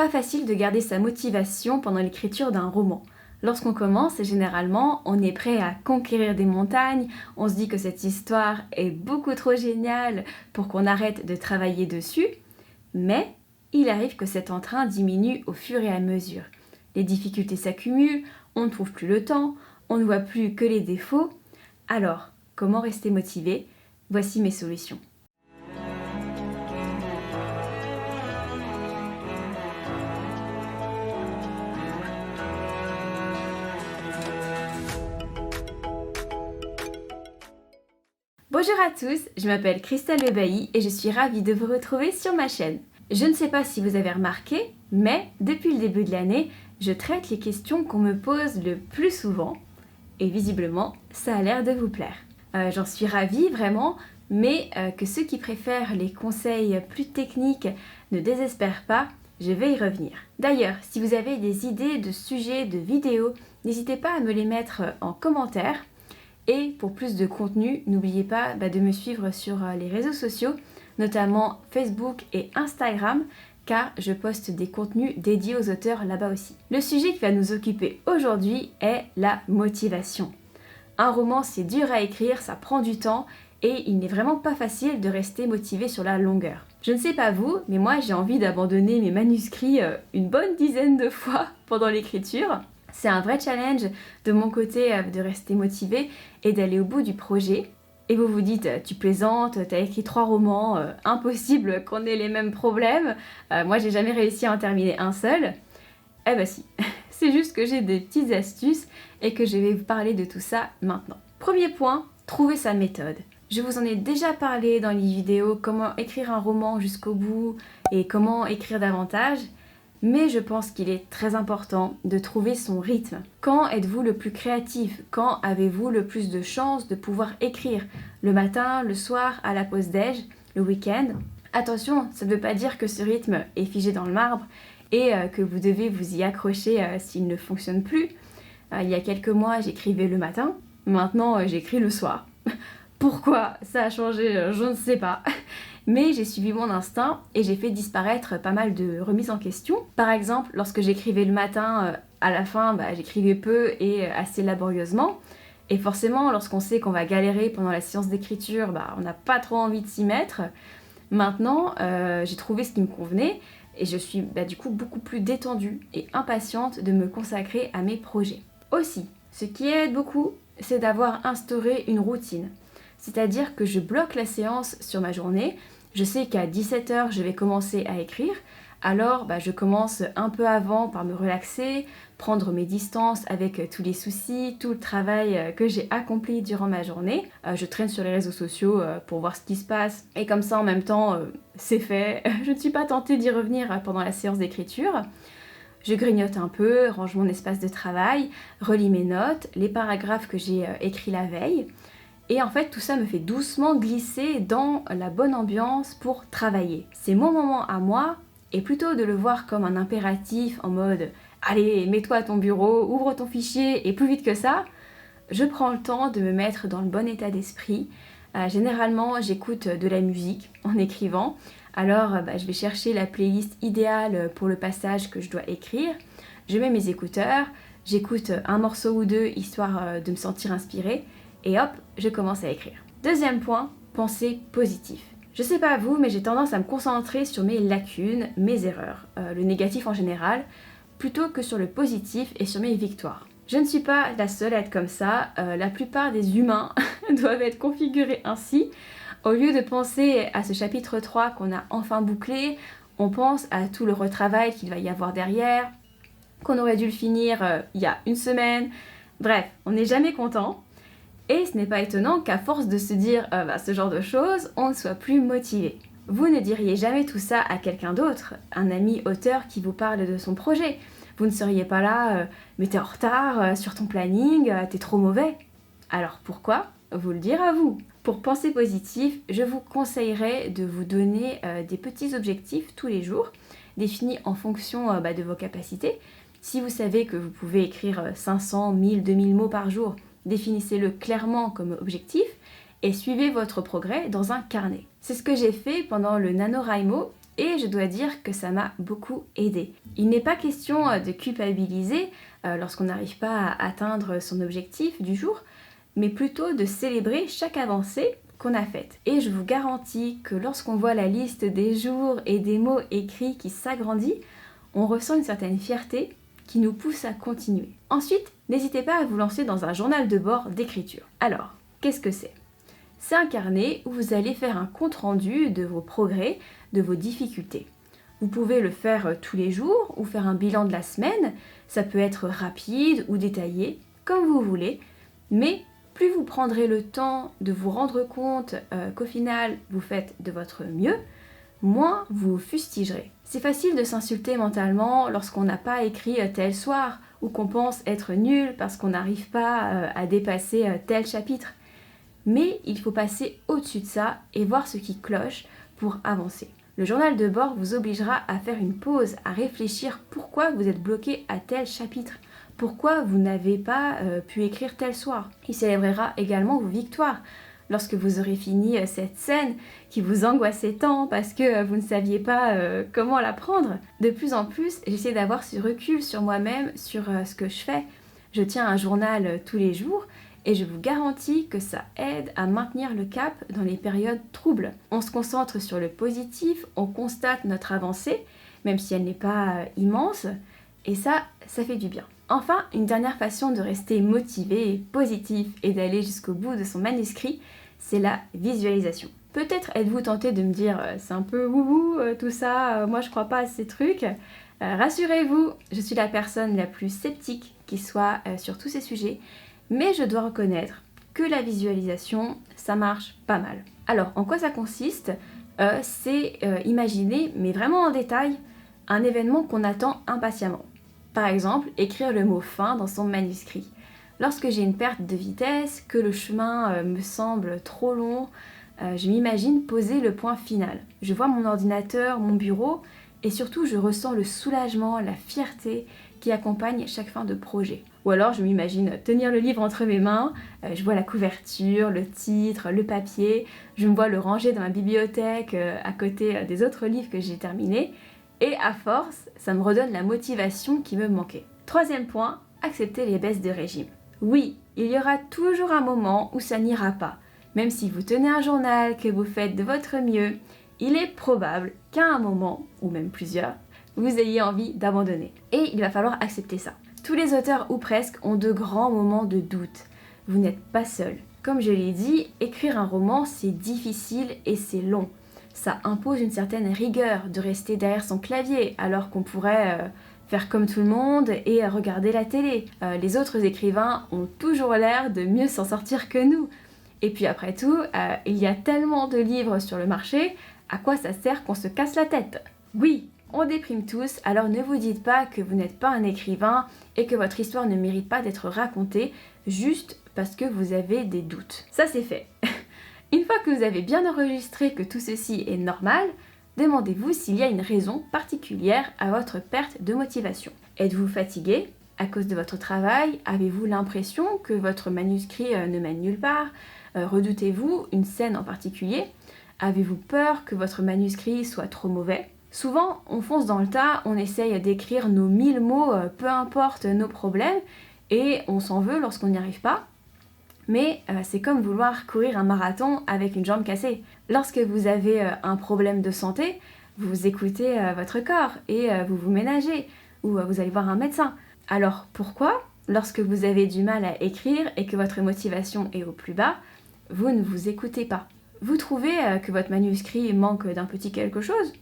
Pas facile de garder sa motivation pendant l'écriture d'un roman. Lorsqu'on commence, généralement, on est prêt à conquérir des montagnes, on se dit que cette histoire est beaucoup trop géniale pour qu'on arrête de travailler dessus, mais il arrive que cet entrain diminue au fur et à mesure. Les difficultés s'accumulent, on ne trouve plus le temps, on ne voit plus que les défauts. Alors, comment rester motivé? Voici mes solutions. Bonjour à tous, je m'appelle Christelle Lebailly et je suis ravie de vous retrouver sur ma chaîne. Je ne sais pas si vous avez remarqué, mais depuis le début de l'année, je traite les questions qu'on me pose le plus souvent et visiblement, ça a l'air de vous plaire. J'en suis ravie vraiment, mais que ceux qui préfèrent les conseils plus techniques ne désespèrent pas, je vais y revenir. D'ailleurs, si vous avez des idées de sujets, de vidéos, n'hésitez pas à me les mettre en commentaire. Et pour plus de contenu, n'oubliez pas de me suivre sur les réseaux sociaux, notamment Facebook et Instagram, car je poste des contenus dédiés aux auteurs là-bas aussi. Le sujet qui va nous occuper aujourd'hui est la motivation. Un roman, c'est dur à écrire, ça prend du temps et il n'est vraiment pas facile de rester motivé sur la longueur. Je ne sais pas vous, mais moi j'ai envie d'abandonner mes manuscrits une bonne dizaine de fois pendant l'écriture. C'est un vrai challenge de mon côté de rester motivé et d'aller au bout du projet. Et vous vous dites, tu plaisantes, t'as écrit 3 romans, impossible qu'on ait les mêmes problèmes. Moi j'ai jamais réussi à en terminer un seul. Eh ben si, c'est juste que j'ai des petites astuces et que je vais vous parler de tout ça maintenant. Premier point, trouver sa méthode. Je vous en ai déjà parlé dans les vidéos comment écrire un roman jusqu'au bout et comment écrire davantage. Mais je pense qu'il est très important de trouver son rythme. Quand êtes-vous le plus créatif? Quand avez-vous le plus de chances de pouvoir écrire? Le matin, le soir, à la pause déj, le week-end? Attention, ça ne veut pas dire que ce rythme est figé dans le marbre et que vous devez vous y accrocher s'il ne fonctionne plus. Il y a quelques mois, j'écrivais le matin. Maintenant, j'écris le soir. Pourquoi ça a changé? Je ne sais pas. Mais j'ai suivi mon instinct et j'ai fait disparaître pas mal de remises en question. Par exemple, lorsque j'écrivais le matin, à la fin, j'écrivais peu et assez laborieusement. Et forcément, lorsqu'on sait qu'on va galérer pendant la séance d'écriture, on n'a pas trop envie de s'y mettre. Maintenant, j'ai trouvé ce qui me convenait et je suis du coup beaucoup plus détendue et impatiente de me consacrer à mes projets. Aussi, ce qui aide beaucoup, c'est d'avoir instauré une routine. C'est-à-dire que je bloque la séance sur ma journée. Je sais qu'à 17h, je vais commencer à écrire. Alors, je commence un peu avant par me relaxer, prendre mes distances avec tous les soucis, tout le travail que j'ai accompli durant ma journée. Je traîne sur les réseaux sociaux pour voir ce qui se passe. Et comme ça, en même temps, c'est fait. Je ne suis pas tentée d'y revenir pendant la séance d'écriture. Je grignote un peu, range mon espace de travail, relis mes notes, les paragraphes que j'ai écrits la veille. Et en fait, tout ça me fait doucement glisser dans la bonne ambiance pour travailler. C'est mon moment à moi, et plutôt de le voir comme un impératif en mode « Allez, mets-toi à ton bureau, ouvre ton fichier, et plus vite que ça », je prends le temps de me mettre dans le bon état d'esprit. Généralement, j'écoute de la musique en écrivant. Alors, je vais chercher la playlist idéale pour le passage que je dois écrire. Je mets mes écouteurs, j'écoute un morceau ou deux histoire de me sentir inspirée. Et hop, je commence à écrire. Deuxième point, penser positif. Je sais pas vous, mais j'ai tendance à me concentrer sur mes lacunes, mes erreurs, le négatif en général, plutôt que sur le positif et sur mes victoires. Je ne suis pas la seule à être comme ça, la plupart des humains doivent être configurés ainsi. Au lieu de penser à ce chapitre 3 qu'on a enfin bouclé, on pense à tout le retravail qu'il va y avoir derrière, qu'on aurait dû le finir il y a une semaine. Bref, on n'est jamais content. Et ce n'est pas étonnant qu'à force de se dire ce genre de choses, on ne soit plus motivé. Vous ne diriez jamais tout ça à quelqu'un d'autre, un ami auteur qui vous parle de son projet. Vous ne seriez pas là, mais t'es en retard sur ton planning, t'es trop mauvais. Alors pourquoi? Vous le dire à vous. Pour penser positif, je vous conseillerais de vous donner des petits objectifs tous les jours, définis en fonction de vos capacités. Si vous savez que vous pouvez écrire 500, 1000, 2000 mots par jour, définissez-le clairement comme objectif et suivez votre progrès dans un carnet. C'est ce que j'ai fait pendant le NaNoWriMo et je dois dire que ça m'a beaucoup aidé. Il n'est pas question de culpabiliser lorsqu'on n'arrive pas à atteindre son objectif du jour, mais plutôt de célébrer chaque avancée qu'on a faite. Et je vous garantis que lorsqu'on voit la liste des jours et des mots écrits qui s'agrandit, on ressent une certaine fierté qui nous pousse à continuer. Ensuite, n'hésitez pas à vous lancer dans un journal de bord d'écriture. Alors, qu'est-ce que c'est ? C'est un carnet où vous allez faire un compte-rendu de vos progrès, de vos difficultés. Vous pouvez le faire tous les jours ou faire un bilan de la semaine. Ça peut être rapide ou détaillé, comme vous voulez, mais plus vous prendrez le temps de vous rendre compte qu'au final, vous faites de votre mieux, moins vous fustigerez. C'est facile de s'insulter mentalement lorsqu'on n'a pas écrit tel soir ou qu'on pense être nul parce qu'on n'arrive pas à dépasser tel chapitre. Mais il faut passer au-dessus de ça et voir ce qui cloche pour avancer. Le journal de bord vous obligera à faire une pause, à réfléchir pourquoi vous êtes bloqué à tel chapitre, pourquoi vous n'avez pas pu écrire tel soir. Il célébrera également vos victoires. Lorsque vous aurez fini cette scène qui vous angoissait tant parce que vous ne saviez pas comment la prendre. De plus en plus, j'essaie d'avoir ce recul sur moi-même, sur ce que je fais. Je tiens un journal tous les jours et je vous garantis que ça aide à maintenir le cap dans les périodes troubles. On se concentre sur le positif, on constate notre avancée, même si elle n'est pas immense, et ça fait du bien. Enfin, une dernière façon de rester motivé, positif et d'aller jusqu'au bout de son manuscrit, c'est la visualisation. Peut-être êtes-vous tenté de me dire c'est un peu wouhou tout ça, moi je crois pas à ces trucs. Rassurez-vous, je suis la personne la plus sceptique qui soit sur tous ces sujets, mais je dois reconnaître que la visualisation, ça marche pas mal. Alors, en quoi ça consiste ? C'est imaginer, mais vraiment en détail, un événement qu'on attend impatiemment. Par exemple, écrire le mot fin dans son manuscrit. Lorsque j'ai une perte de vitesse, que le chemin me semble trop long, je m'imagine poser le point final. Je vois mon ordinateur, mon bureau, et surtout je ressens le soulagement, la fierté qui accompagne chaque fin de projet. Ou alors je m'imagine tenir le livre entre mes mains, je vois la couverture, le titre, le papier, je me vois le ranger dans ma bibliothèque à côté des autres livres que j'ai terminés, et à force, ça me redonne la motivation qui me manquait. Troisième point, accepter les baisses de régime. Oui, il y aura toujours un moment où ça n'ira pas. Même si vous tenez un journal, que vous faites de votre mieux, il est probable qu'à un moment, ou même plusieurs, vous ayez envie d'abandonner. Et il va falloir accepter ça. Tous les auteurs, ou presque, ont de grands moments de doute. Vous n'êtes pas seul. Comme je l'ai dit, écrire un roman, c'est difficile et c'est long. Ça impose une certaine rigueur de rester derrière son clavier, alors qu'on pourrait faire comme tout le monde et regarder la télé. Les autres écrivains ont toujours l'air de mieux s'en sortir que nous. Et puis après tout, il y a tellement de livres sur le marché, à quoi ça sert qu'on se casse la tête ? Oui, on déprime tous, alors ne vous dites pas que vous n'êtes pas un écrivain et que votre histoire ne mérite pas d'être racontée juste parce que vous avez des doutes. Ça c'est fait. Une fois que vous avez bien enregistré que tout ceci est normal, demandez-vous s'il y a une raison particulière à votre perte de motivation. Êtes-vous fatigué à cause de votre travail ? Avez-vous l'impression que votre manuscrit ne mène nulle part ? Redoutez-vous une scène en particulier ? Avez-vous peur que votre manuscrit soit trop mauvais ? Souvent, on fonce dans le tas, on essaye d'écrire nos 1000 mots, peu importe nos problèmes, et on s'en veut lorsqu'on n'y arrive pas. Mais c'est comme vouloir courir un marathon avec une jambe cassée. Lorsque vous avez un problème de santé, vous écoutez votre corps et vous vous ménagez, ou vous allez voir un médecin. Alors pourquoi, lorsque vous avez du mal à écrire et que votre motivation est au plus bas, vous ne vous écoutez pas ? Vous trouvez que votre manuscrit manque d'un petit quelque chose ?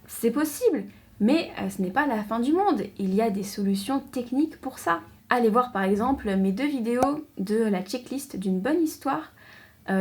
C'est possible, mais ce n'est pas la fin du monde. Il y a des solutions techniques pour ça. Allez voir par exemple mes 2 vidéos de la checklist d'une bonne histoire.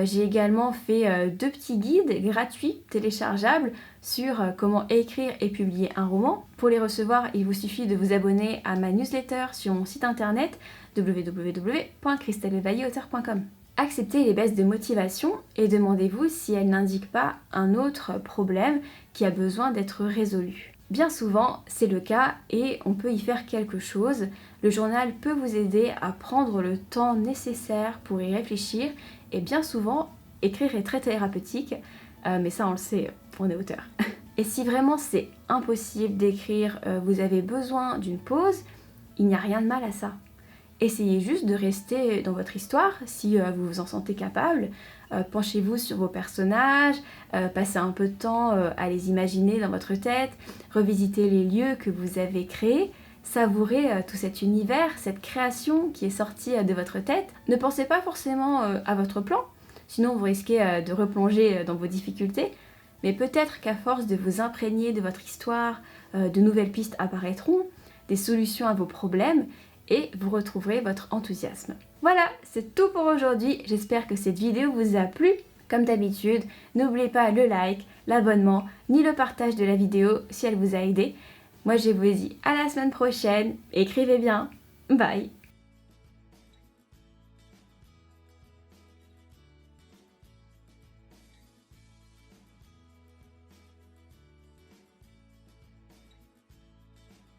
J'ai également fait 2 petits guides gratuits, téléchargeables, sur comment écrire et publier un roman. Pour les recevoir, il vous suffit de vous abonner à ma newsletter sur mon site internet www.christelleveillyauteur.com. Acceptez les baisses de motivation et demandez-vous si elles n'indiquent pas un autre problème qui a besoin d'être résolu. Bien souvent, c'est le cas et on peut y faire quelque chose. Le journal peut vous aider à prendre le temps nécessaire pour y réfléchir et bien souvent, écrire est très thérapeutique, mais ça on le sait, on est auteur. Et si vraiment c'est impossible d'écrire, vous avez besoin d'une pause, il n'y a rien de mal à ça. Essayez juste de rester dans votre histoire si vous vous en sentez capable. Penchez-vous sur vos personnages, passez un peu de temps à les imaginer dans votre tête, revisitez les lieux que vous avez créés, savourez tout cet univers, cette création qui est sortie de votre tête. Ne pensez pas forcément à votre plan, sinon vous risquez de replonger dans vos difficultés. Mais peut-être qu'à force de vous imprégner de votre histoire, de nouvelles pistes apparaîtront, des solutions à vos problèmes, et vous retrouverez votre enthousiasme. Voilà, c'est tout pour aujourd'hui. J'espère que cette vidéo vous a plu. Comme d'habitude, n'oubliez pas le like, l'abonnement, ni le partage de la vidéo si elle vous a aidé. Moi, je vous dis à la semaine prochaine. Écrivez bien. Bye.